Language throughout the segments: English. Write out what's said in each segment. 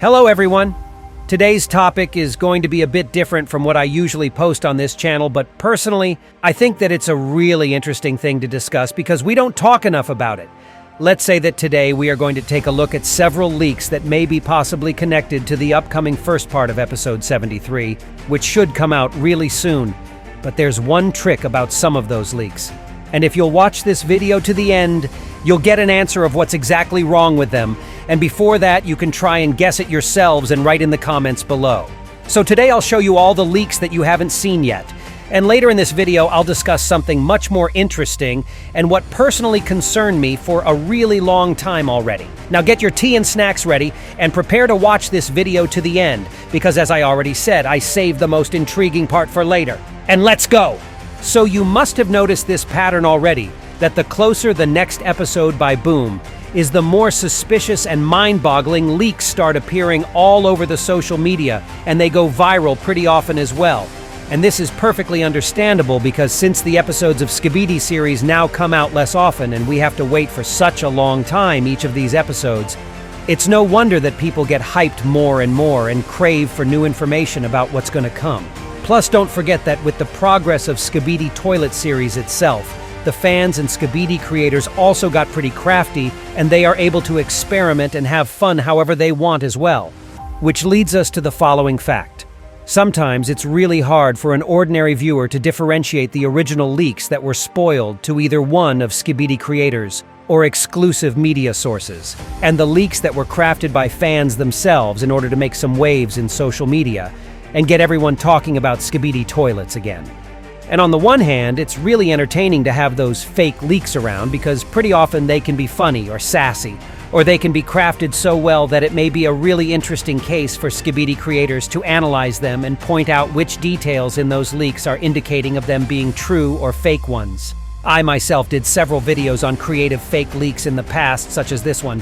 Hello everyone! Today's topic is going to be a bit different from what I usually post on this channel, but personally, I think that it's a really interesting thing to discuss because we don't talk enough about it. Let's say that today we are going to take a look at several leaks that may be possibly connected to the upcoming first part of episode 73, which should come out really soon. But there's one trick about some of those leaks. And if you'll watch this video to the end, you'll get an answer of what's exactly wrong with them. And before that, you can try and guess it yourselves and write in the comments below. So today I'll show you all the leaks that you haven't seen yet. And later in this video, I'll discuss something much more interesting and what personally concerned me for a really long time already. Now get your tea and snacks ready and prepare to watch this video to the end, because as I already said, I saved the most intriguing part for later. And let's go! So you must have noticed this pattern already, that the closer the next episode by Boom is, the more suspicious and mind-boggling leaks start appearing all over the social media, and they go viral pretty often as well. And this is perfectly understandable because since the episodes of SKIBIDI series now come out less often and we have to wait for such a long time each of these episodes, it's no wonder that people get hyped more and more and crave for new information about what's going to come. Plus, don't forget that with the progress of SKIBIDI Toilet series itself, the fans and SKIBIDI creators also got pretty crafty, and they are able to experiment and have fun however they want as well. Which leads us to the following fact. Sometimes it's really hard for an ordinary viewer to differentiate the original leaks that were spoiled to either one of SKIBIDI creators or exclusive media sources, and the leaks that were crafted by fans themselves in order to make some waves in social media and get everyone talking about SKIBIDI toilets again. And on the one hand, it's really entertaining to have those fake leaks around because pretty often they can be funny or sassy, or they can be crafted so well that it may be a really interesting case for SKIBIDI creators to analyze them and point out which details in those leaks are indicating of them being true or fake ones. I myself did several videos on creative fake leaks in the past, such as this one.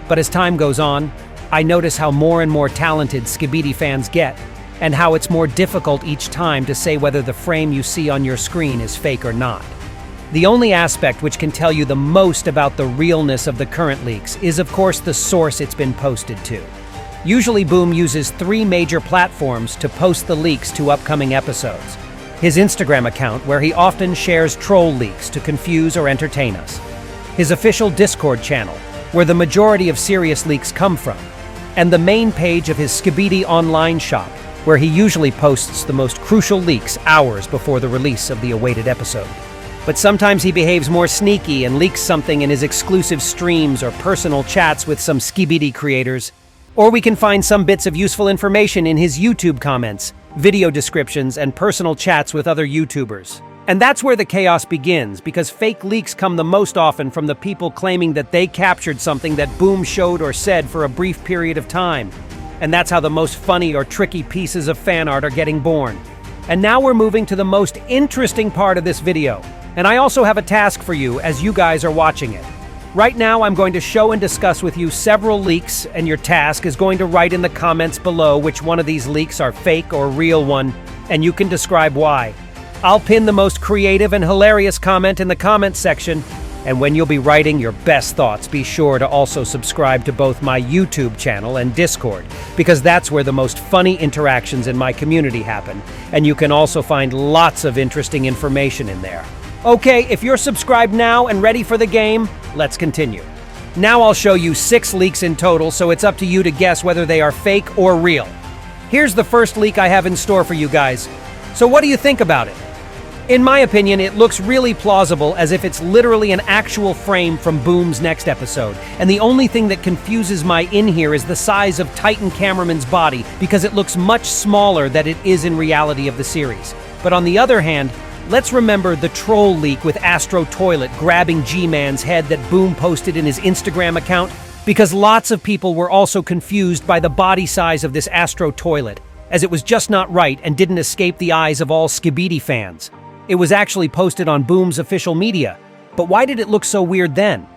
But as time goes on, I notice how more and more talented SKIBIDI fans get, and how it's more difficult each time to say whether the frame you see on your screen is fake or not. The only aspect which can tell you the most about the realness of the current leaks is, of course, the source it's been posted to. Usually Boom uses 3 major platforms to post the leaks to upcoming episodes. His Instagram account, where he often shares troll leaks to confuse or entertain us. His official Discord channel, where the majority of serious leaks come from. And the main page of his SKIBIDI online shop, where he usually posts the most crucial leaks hours before the release of the awaited episode. But sometimes he behaves more sneaky and leaks something in his exclusive streams or personal chats with some SKIBIDI creators. Or we can find some bits of useful information in his YouTube comments, video descriptions, and personal chats with other YouTubers. And that's where the chaos begins, because fake leaks come the most often from the people claiming that they captured something that Boom showed or said for a brief period of time. And that's how the most funny or tricky pieces of fan art are getting born. And now we're moving to the most interesting part of this video. And I also have a task for you as you guys are watching it. Right now I'm going to show and discuss with you several leaks, and your task is going to write in the comments below which one of these leaks are fake or real one, and you can describe why. I'll pin the most creative and hilarious comment in the comments section. And when you'll be writing your best thoughts, be sure to also subscribe to both my YouTube channel and Discord, because that's where the most funny interactions in my community happen, and you can also find lots of interesting information in there. Okay, if you're subscribed now and ready for the game, let's continue. Now I'll show you 6 leaks in total, so it's up to you to guess whether they are fake or real. Here's the first leak I have in store for you guys. So what do you think about it? In my opinion, it looks really plausible, as if it's literally an actual frame from Boom's next episode. And the only thing that confuses my in here is the size of Titan Cameraman's body, because it looks much smaller than it is in reality of the series. But on the other hand, let's remember the troll leak with Astro Toilet grabbing G-Man's head that Boom posted in his Instagram account, because lots of people were also confused by the body size of this Astro Toilet, as it was just not right and didn't escape the eyes of all SKIBIDI fans. It was actually posted on Boom's official media, but why did it look so weird then?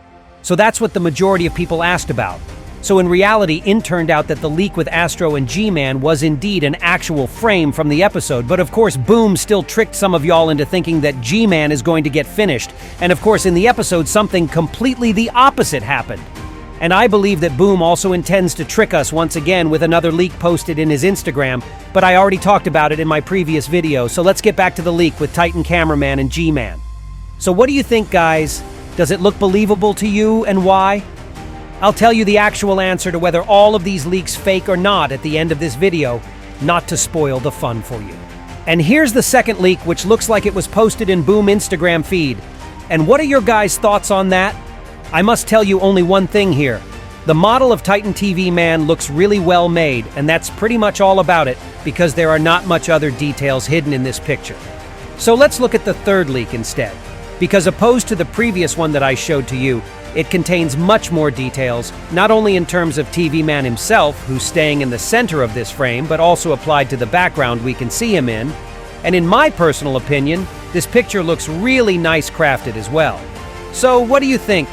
So that's what the majority of people asked about. So in reality, it turned out that the leak with Astro and G-Man was indeed an actual frame from the episode, but of course Boom still tricked some of y'all into thinking that G-Man is going to get finished, and of course in the episode something completely the opposite happened. And I believe that Boom also intends to trick us once again with another leak posted in his Instagram, but I already talked about it in my previous video, so let's get back to the leak with Titan Cameraman and G-Man. So what do you think, guys? Does it look believable to you, and why? I'll tell you the actual answer to whether all of these leaks fake or not at the end of this video, not to spoil the fun for you. And here's the second leak, which looks like it was posted in Boom Instagram feed. And what are your guys' thoughts on that? I must tell you only one thing here. The model of Titan TV Man looks really well made, and that's pretty much all about it, because there are not much other details hidden in this picture. So let's look at the third leak instead, because opposed to the previous one that I showed to you, it contains much more details, not only in terms of TV Man himself, who's staying in the center of this frame, but also applied to the background we can see him in. And in my personal opinion, this picture looks really nice crafted as well. So what do you think?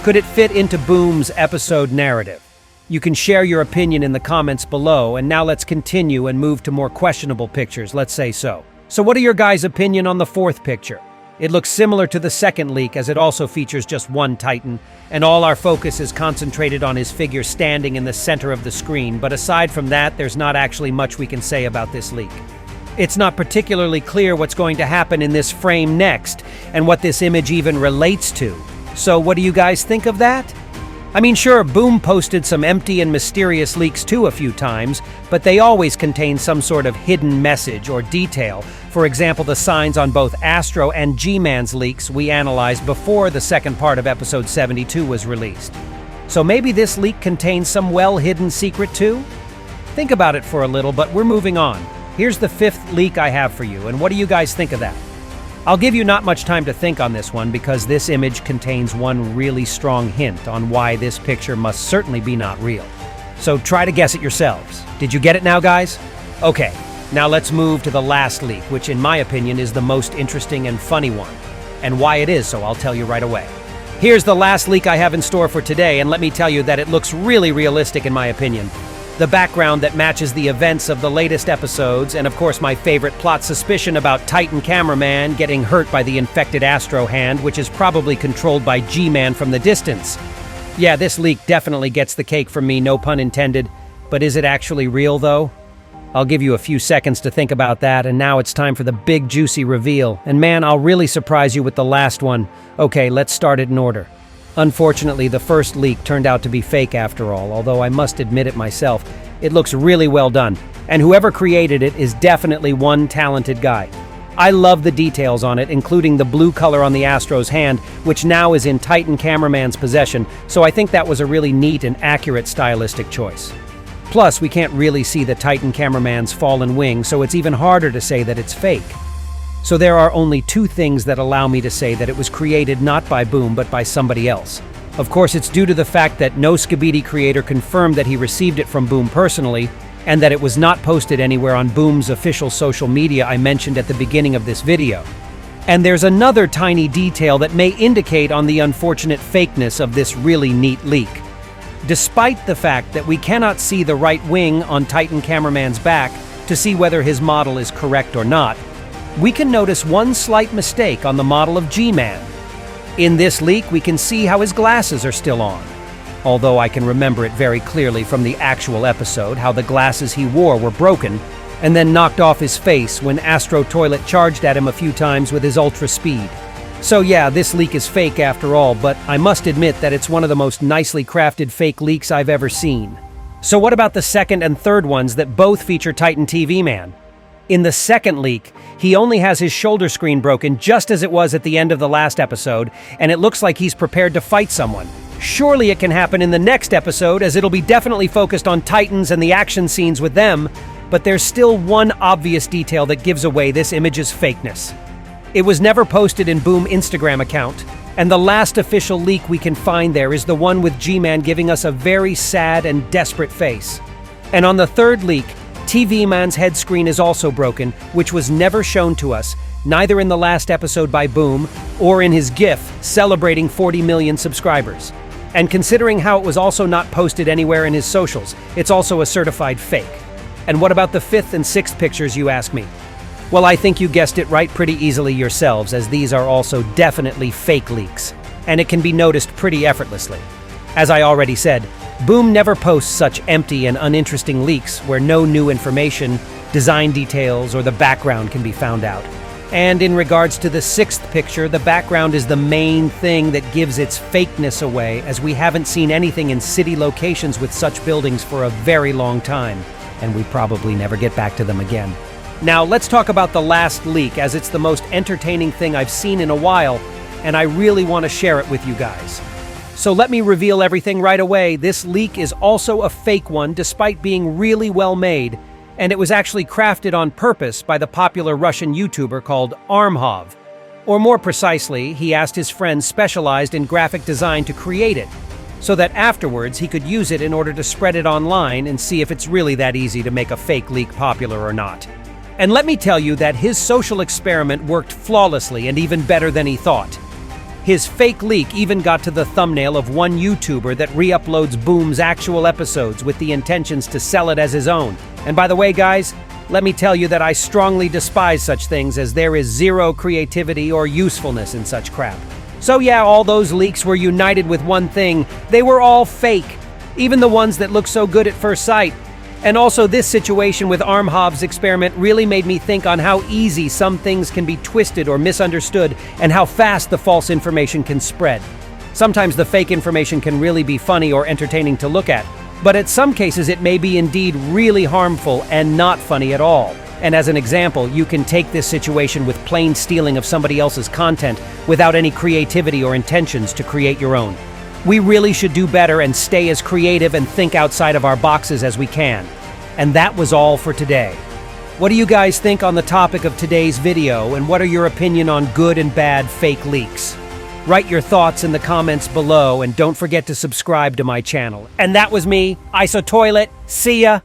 Could it fit into Boom's episode narrative? You can share your opinion in the comments below, and now let's continue and move to more questionable pictures, let's say so. So what are your guys' opinion on the fourth picture? It looks similar to the second leak, as it also features just one Titan, and all our focus is concentrated on his figure standing in the center of the screen, but aside from that, there's not actually much we can say about this leak. It's not particularly clear what's going to happen in this frame next, and what this image even relates to. So what do you guys think of that? I mean, sure, Boom posted some empty and mysterious leaks too a few times, but they always contain some sort of hidden message or detail. For example, the signs on both Astro and G-Man's leaks we analyzed before the second part of episode 72 was released. So maybe this leak contains some well-hidden secret too? Think about it for a little, but we're moving on. Here's the fifth leak I have for you, and what do you guys think of that? I'll give you not much time to think on this one, because this image contains one really strong hint on why this picture must certainly be not real. So try to guess it yourselves. Did you get it now, guys? Okay, now let's move to the last leak, which in my opinion is the most interesting and funny one. And why it is, so I'll tell you right away. Here's the last leak I have in store for today, and let me tell you that it looks really realistic in my opinion. The background that matches the events of the latest episodes, and of course my favorite plot suspicion about Titan Cameraman getting hurt by the infected Astro hand, which is probably controlled by G-Man from the distance. Yeah, this leak definitely gets the cake from me, no pun intended. But is it actually real, though? I'll give you a few seconds to think about that, and now it's time for the big juicy reveal. And man, I'll really surprise you with the last one. Okay, let's start it in order. Unfortunately, the first leak turned out to be fake after all, although I must admit it myself. It looks really well done, and whoever created it is definitely one talented guy. I love the details on it, including the blue color on the Astro's hand, which now is in Titan Cameraman's possession, so I think that was a really neat and accurate stylistic choice. Plus, we can't really see the Titan Cameraman's fallen wing, so it's even harder to say that it's fake. So there are only two things that allow me to say that it was created not by Boom, but by somebody else. Of course, it's due to the fact that no SKIBIDI creator confirmed that he received it from Boom personally, and that it was not posted anywhere on Boom's official social media I mentioned at the beginning of this video. And there's another tiny detail that may indicate on the unfortunate fakeness of this really neat leak. Despite the fact that we cannot see the right wing on Titan Cameraman's back to see whether his model is correct or not, we can notice one slight mistake on the model of G-Man. In this leak, we can see how his glasses are still on. Although I can remember it very clearly from the actual episode how the glasses he wore were broken and then knocked off his face when ISOTOILET charged at him a few times with his ultra speed. So yeah, this leak is fake after all, but I must admit that it's one of the most nicely crafted fake leaks I've ever seen. So what about the second and third ones that both feature Titan TV Man? In the second leak, he only has his shoulder screen broken just as it was at the end of the last episode, and it looks like he's prepared to fight someone. Surely it can happen in the next episode, as it'll be definitely focused on Titans and the action scenes with them, but there's still one obvious detail that gives away this image's fakeness. It was never posted in Boom Instagram account, and the last official leak we can find there is the one with G-Man giving us a very sad and desperate face. And on the third leak, TV Man's head screen is also broken, which was never shown to us, neither in the last episode by Boom or in his GIF celebrating 40 million subscribers. And considering how it was also not posted anywhere in his socials, it's also a certified fake. And what about the fifth and sixth pictures, you ask me? Well, I think you guessed it right pretty easily yourselves, as these are also definitely fake leaks, and it can be noticed pretty effortlessly. As I already said, Boom never posts such empty and uninteresting leaks where no new information, design details, or the background can be found out. And in regards to the sixth picture, the background is the main thing that gives its fakeness away, as we haven't seen anything in city locations with such buildings for a very long time, and we probably never get back to them again. Now, let's talk about the last leak, as it's the most entertaining thing I've seen in a while, and I really want to share it with you guys. So let me reveal everything right away. This leak is also a fake one, despite being really well made, and it was actually crafted on purpose by the popular Russian YouTuber called Armhov. Or more precisely, he asked his friends specialized in graphic design to create it, so that afterwards he could use it in order to spread it online and see if it's really that easy to make a fake leak popular or not. And let me tell you that his social experiment worked flawlessly and even better than he thought. His fake leak even got to the thumbnail of one YouTuber that re-uploads Boom's actual episodes with the intentions to sell it as his own. And by the way, guys, let me tell you that I strongly despise such things, as there is zero creativity or usefulness in such crap. So yeah, all those leaks were united with one thing: they were all fake, even the ones that look so good at first sight. And also, this situation with Armhov's experiment really made me think on how easy some things can be twisted or misunderstood, and how fast the false information can spread. Sometimes the fake information can really be funny or entertaining to look at, but in some cases it may be indeed really harmful and not funny at all. And as an example, you can take this situation with plain stealing of somebody else's content without any creativity or intentions to create your own. We really should do better and stay as creative and think outside of our boxes as we can. And that was all for today. What do you guys think on the topic of today's video, and what are your opinion on good and bad fake leaks? Write your thoughts in the comments below, and don't forget to subscribe to my channel. And that was me, ISOTOILET. See ya!